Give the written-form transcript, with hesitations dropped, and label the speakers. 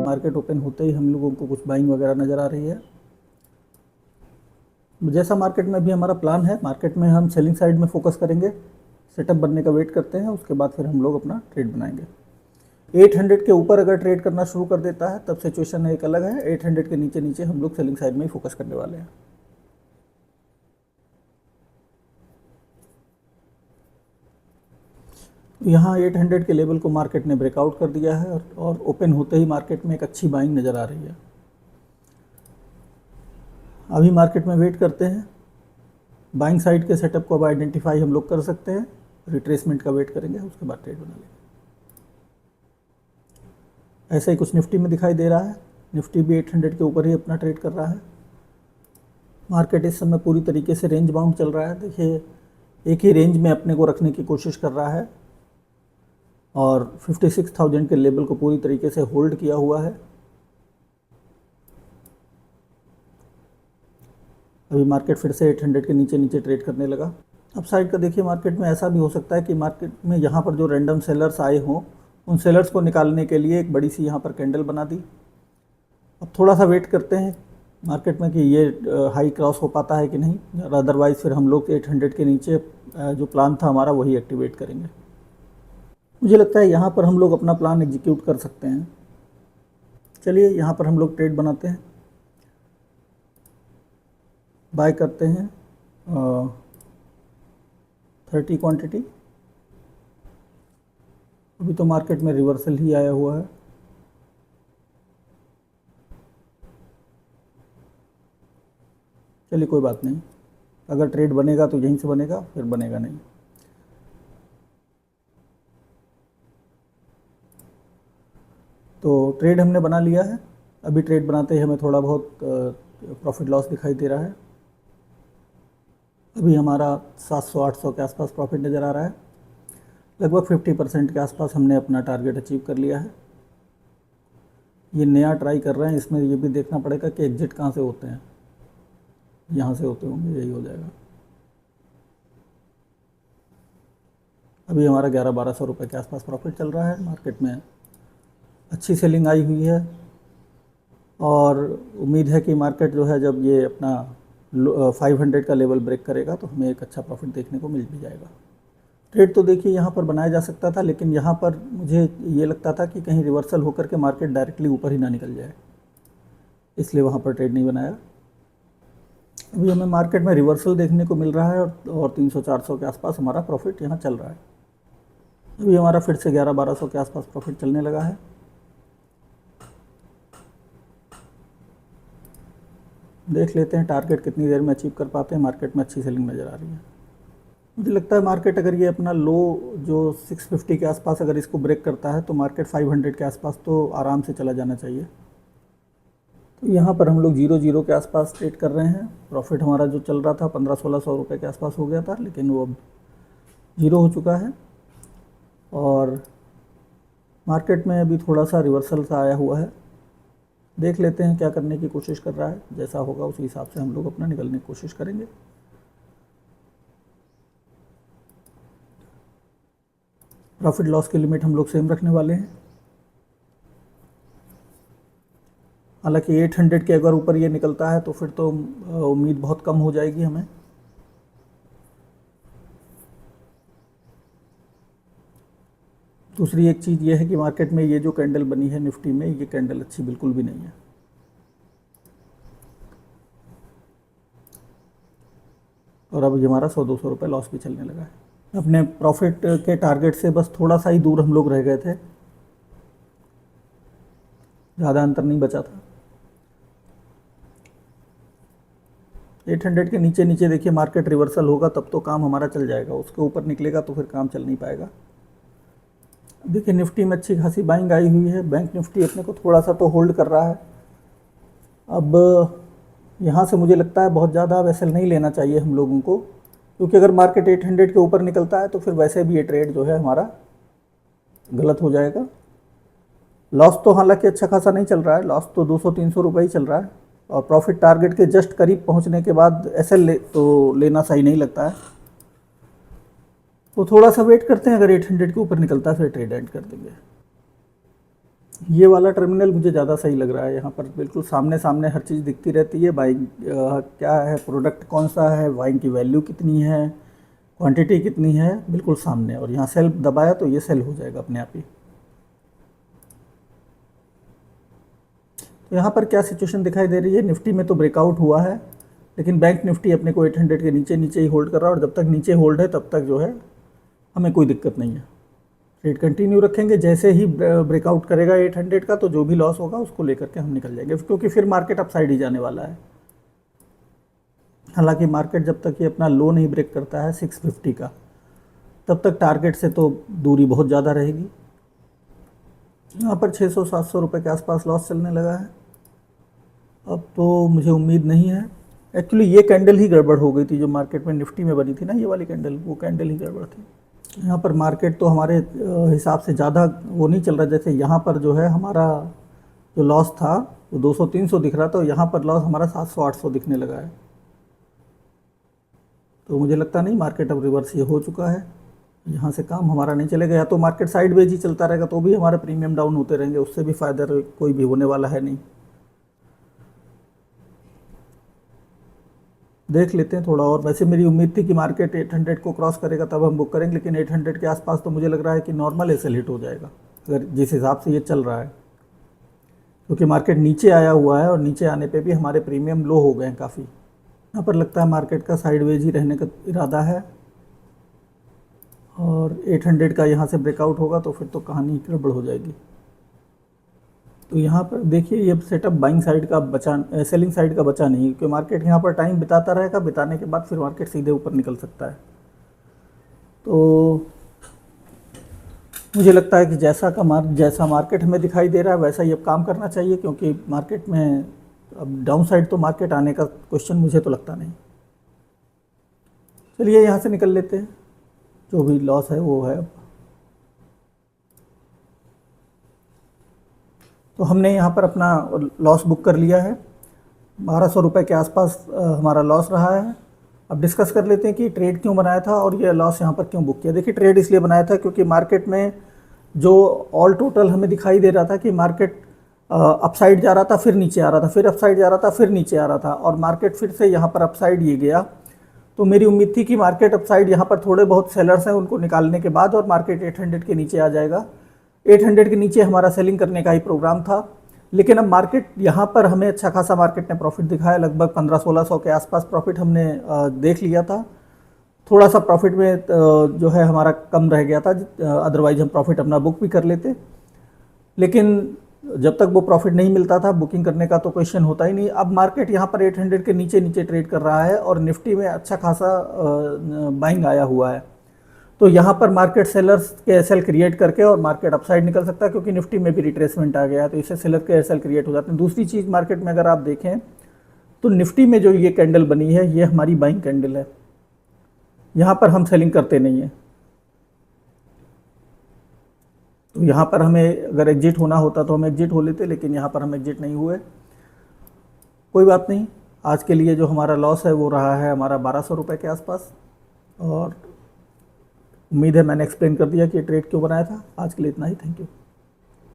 Speaker 1: Market open होते ही हम लोगों को कुछ बाइंग वगैरह नज़र आ रही है। जैसा मार्केट में भी हमारा प्लान है, मार्केट में हम सेलिंग साइड में फोकस करेंगे, सेटअप बनने का वेट करते हैं, उसके बाद फिर हम लोग अपना ट्रेड बनाएंगे। 800 के ऊपर अगर ट्रेड करना शुरू कर देता है तब सिचुएशन एक अलग है। 800 के नीचे नीचे हम लोग सेलिंग साइड में ही फोकस करने वाले हैं। यहाँ 800 के लेवल को मार्केट ने ब्रेकआउट कर दिया है और ओपन होते ही मार्केट में एक अच्छी बाइंग नज़र आ रही है। अभी मार्केट में वेट करते हैं, बाइंग साइड के सेटअप को अब आइडेंटिफाई हम लोग कर सकते हैं, रिट्रेसमेंट का वेट करेंगे, उसके बाद ट्रेड बना लेंगे। ऐसा ही कुछ निफ्टी में दिखाई दे रहा है। निफ्टी भी 800 के ऊपर ही अपना ट्रेड कर रहा है। मार्केट इस समय पूरी तरीके से रेंज बाउंड चल रहा है। देखिए, एक ही रेंज में अपने को रखने की कोशिश कर रहा है और 56,000 के लेवल को पूरी तरीके से होल्ड किया हुआ है। अभी मार्केट फिर से 800 के नीचे नीचे ट्रेड करने लगा। अब साइड का देखिए, मार्केट में ऐसा भी हो सकता है कि मार्केट में यहाँ पर जो रैंडम सेलर्स आए हों, उन सेलर्स को निकालने के लिए एक बड़ी सी यहाँ पर कैंडल बना दी। अब थोड़ा सा वेट करते हैं मार्केट में कि ये हाई क्रॉस हो पाता है कि नहीं, अदरवाइज़ फिर हम लोग 800 के नीचे जो प्लान था हमारा वही एक्टिवेट करेंगे। मुझे लगता है यहाँ पर हम लोग अपना प्लान एग्जीक्यूट कर सकते हैं। चलिए यहाँ पर हम लोग ट्रेड बनाते हैं, बाय करते हैं 30 क्वांटिटी। अभी तो मार्केट में रिवर्सल ही आया हुआ है। चलिए कोई बात नहीं, अगर ट्रेड बनेगा तो यहीं से बनेगा, फिर बनेगा नहीं। तो ट्रेड हमने बना लिया है। अभी ट्रेड बनाते ही हमें थोड़ा बहुत प्रॉफिट लॉस दिखाई दे रहा है। अभी हमारा 700-800 के आसपास प्रॉफिट नज़र आ रहा है। लगभग 50% के आसपास हमने अपना टारगेट अचीव कर लिया है। ये नया ट्राई कर रहे हैं, इसमें ये भी देखना पड़ेगा कि एग्जिट कहाँ से होते हैं। यहाँ से होते होंगे, यही हो जाएगा। अभी हमारा 1100-1200 रुपये के आसपास प्रॉफिट चल रहा है। मार्केट में अच्छी सेलिंग आई हुई है और उम्मीद है कि मार्केट जो है जब ये अपना 500 का लेवल ब्रेक करेगा तो हमें एक अच्छा प्रॉफिट देखने को मिल भी जाएगा। ट्रेड तो देखिए यहाँ पर बनाया जा सकता था, लेकिन यहाँ पर मुझे ये लगता था कि कहीं रिवर्सल होकर के मार्केट डायरेक्टली ऊपर ही ना निकल जाए, इसलिए वहाँ पर ट्रेड नहीं बनाया। अभी हमें मार्केट में रिवर्सल देखने को मिल रहा है और 300-400 के आसपास हमारा प्रॉफिट यहाँ चल रहा है। अभी हमारा फिर से 1100-1200 के आसपास प्रॉफिट चलने लगा है। देख लेते हैं टारगेट कितनी देर में अचीव कर पाते हैं। मार्केट में अच्छी सेलिंग नज़र आ रही है। मुझे लगता है मार्केट अगर ये अपना लो जो 650 के आसपास अगर इसको ब्रेक करता है तो मार्केट 500 के आसपास तो आराम से चला जाना चाहिए। तो यहाँ पर हम लोग 0-0 के आसपास ट्रेड कर रहे हैं। प्रॉफिट हमारा जो चल रहा था 1500-1600 रुपये के आसपास हो गया था, लेकिन वो अब 0 हो चुका है और मार्केट में अभी थोड़ा सा रिवर्सल सा आया हुआ है। देख लेते हैं क्या करने की कोशिश कर रहा है, जैसा होगा उसी हिसाब से हम लोग अपना निकलने की कोशिश करेंगे। प्रॉफिट लॉस की लिमिट हम लोग सेम रखने वाले हैं। हालांकि 800 के अगर ऊपर ये निकलता है तो फिर तो उम्मीद बहुत कम हो जाएगी हमें। दूसरी एक चीज़ ये है कि मार्केट में ये जो कैंडल बनी है निफ्टी में, ये कैंडल अच्छी बिल्कुल भी नहीं है। और अब हमारा 100-200 रुपये लॉस भी चलने लगा है। अपने प्रॉफिट के टारगेट से बस थोड़ा सा ही दूर हम लोग रह गए थे, ज़्यादा अंतर नहीं बचा था। 800 के नीचे नीचे देखिए मार्केट रिवर्सल होगा तब तो काम हमारा चल जाएगा, उसके ऊपर निकलेगा तो फिर काम चल नहीं पाएगा। देखिए निफ्टी में अच्छी खासी बाइंग आई हुई है। बैंक निफ्टी अपने को थोड़ा सा तो होल्ड कर रहा है। अब यहाँ से मुझे लगता है बहुत ज़्यादा वेसल नहीं लेना चाहिए हम लोगों को, क्योंकि अगर मार्केट 800 के ऊपर निकलता है तो फिर वैसे भी ये ट्रेड जो है हमारा गलत हो जाएगा। लॉस तो हालांकि अच्छा खासा नहीं चल रहा है, लॉस तो 200-300 रुपये ही चल रहा है और प्रॉफिट टारगेट के जस्ट करीब पहुंचने के बाद एसएल तो लेना सही नहीं लगता है। तो थोड़ा सा वेट करते हैं, अगर 800 के ऊपर निकलता है फिर ट्रेड एंड कर देंगे। ये वाला टर्मिनल मुझे ज़्यादा सही लग रहा है। यहाँ पर बिल्कुल सामने सामने हर चीज़ दिखती रहती है, बाइंग क्या है, प्रोडक्ट कौन सा है, बाइंग की वैल्यू कितनी है, क्वांटिटी कितनी है, बिल्कुल सामने। और यहाँ सेल दबाया तो ये सेल हो जाएगा अपने आप ही। तो यहाँ पर क्या सिचुएशन दिखाई दे रही है, निफ्टी में तो ब्रेकआउट हुआ है, लेकिन बैंक निफ्टी अपने को 800 के नीचे नीचे ही होल्ड कर रहा है। और जब तक नीचे होल्ड है तब तक जो है हमें कोई दिक्कत नहीं है, ट्रेड कंटिन्यू रखेंगे। जैसे ही ब्रेकआउट करेगा 800 का तो जो भी लॉस होगा उसको लेकर के हम निकल जाएंगे, क्योंकि फिर मार्केट अपसाइड ही जाने वाला है। हालांकि मार्केट जब तक ये अपना लो नहीं ब्रेक करता है 650 का, तब तक टारगेट से तो दूरी बहुत ज़्यादा रहेगी। यहाँ पर 600-700 रुपये के आसपास लॉस चलने लगा है। अब तो मुझे उम्मीद नहीं है, एक्चुअली ये कैंडल ही गड़बड़ हो गई थी जो मार्केट में निफ्टी में बनी थी ना, ये वाली कैंडल, वो कैंडल ही गड़बड़ थी। यहाँ पर मार्केट तो हमारे हिसाब से ज़्यादा वो नहीं चल रहा। जैसे यहाँ पर जो है हमारा जो लॉस था वो 200-300 दिख रहा था, तो यहाँ पर लॉस हमारा 700-800 दिखने लगा है। तो मुझे लगता नहीं मार्केट अब रिवर्स ये हो चुका है, यहाँ से काम हमारा नहीं चलेगा। या तो मार्केट साइडवेज ही चलता रहेगा तो भी हमारे प्रीमियम डाउन होते रहेंगे, उससे भी फ़ायदा कोई भी होने वाला है नहीं। देख लेते हैं थोड़ा और। वैसे मेरी उम्मीद थी कि मार्केट 800 को क्रॉस करेगा तब हम बुक करेंगे, लेकिन 800 के आसपास तो मुझे लग रहा है कि नॉर्मल एसएल हिट हो जाएगा, अगर जिस हिसाब से ये चल रहा है। क्योंकि मार्केट नीचे आया हुआ है और नीचे आने पे भी हमारे प्रीमियम लो हो गए हैं काफ़ी। यहाँ पर लगता है मार्केट का साइडवेज ही रहने का इरादा है, और 800 का यहाँ से ब्रेकआउट होगा तो फिर तो कहानी गड़बड़ हो जाएगी। तो यहाँ पर देखिए ये सेटअप बाइंग साइड का बचा, सेलिंग साइड का बचा नहीं, क्योंकि मार्केट यहाँ पर टाइम बिताता रहेगा, बिताने के बाद फिर मार्केट सीधे ऊपर निकल सकता है। तो मुझे लगता है कि जैसा मार्केट हमें दिखाई दे रहा है वैसा ही अब काम करना चाहिए, क्योंकि मार्केट में अब डाउन साइड तो मार्केट आने का क्वेश्चन मुझे तो लगता नहीं। चलिए यहाँ से निकल लेते हैं, जो भी लॉस है वो है। अब तो हमने यहाँ पर अपना लॉस बुक कर लिया है, 1200 रुपये के आसपास हमारा लॉस रहा है। अब डिस्कस कर लेते हैं कि ट्रेड क्यों बनाया था और ये लॉस यहाँ पर क्यों बुक किया। देखिए ट्रेड इसलिए बनाया था क्योंकि मार्केट में जो ऑल टोटल हमें दिखाई दे रहा था कि मार्केट अपसाइड जा रहा था, फिर नीचे आ रहा था, फिर अपसाइड जा रहा था, फिर नीचे आ रहा था, और मार्केट फिर से यहाँ पर अपसाइड ये गया। तो मेरी उम्मीद थी कि मार्केट अपसाइड यहाँ पर थोड़े बहुत सेलर्स हैं उनको निकालने के बाद और मार्केट 800 के नीचे आ जाएगा। 800 के नीचे हमारा सेलिंग करने का ही प्रोग्राम था, लेकिन अब मार्केट यहाँ पर हमें अच्छा खासा मार्केट ने प्रॉफिट दिखाया, लगभग 1500-1600 के आसपास प्रॉफिट हमने देख लिया था। थोड़ा सा प्रॉफिट में जो है हमारा कम रह गया था, अदरवाइज हम प्रॉफिट अपना बुक भी कर लेते। लेकिन जब तक वो प्रॉफिट नहीं मिलता था बुकिंग करने का तो क्वेश्चन होता ही नहीं। अब मार्केट यहाँ पर 800 के नीचे नीचे ट्रेड कर रहा है और निफ्टी में अच्छा खासा बाइंग आया हुआ है। तो यहाँ पर मार्केट सेलर्स के एसएल क्रिएट करके और मार्केट अपसाइड निकल सकता है, क्योंकि निफ्टी में भी रिट्रेसमेंट आ गया है, तो इससे सेलर के एसएल क्रिएट हो जाते हैं। दूसरी चीज़ मार्केट में अगर आप देखें तो निफ्टी में जो ये कैंडल बनी है ये हमारी बाइंग कैंडल है, यहाँ पर हम सेलिंग करते नहीं हैं। तो यहाँ पर हमें अगर एग्जिट होना होता तो हम एग्जिट हो लेते, लेकिन यहाँ पर हम एग्जिट नहीं हुए। कोई बात नहीं, आज के लिए जो हमारा लॉस है वो रहा है हमारा 1200 रुपये के आसपास, और उम्मीद है मैंने एक्सप्लेन कर दिया कि ट्रेड क्यों बनाया था। आज के लिए इतना ही, थैंक यू।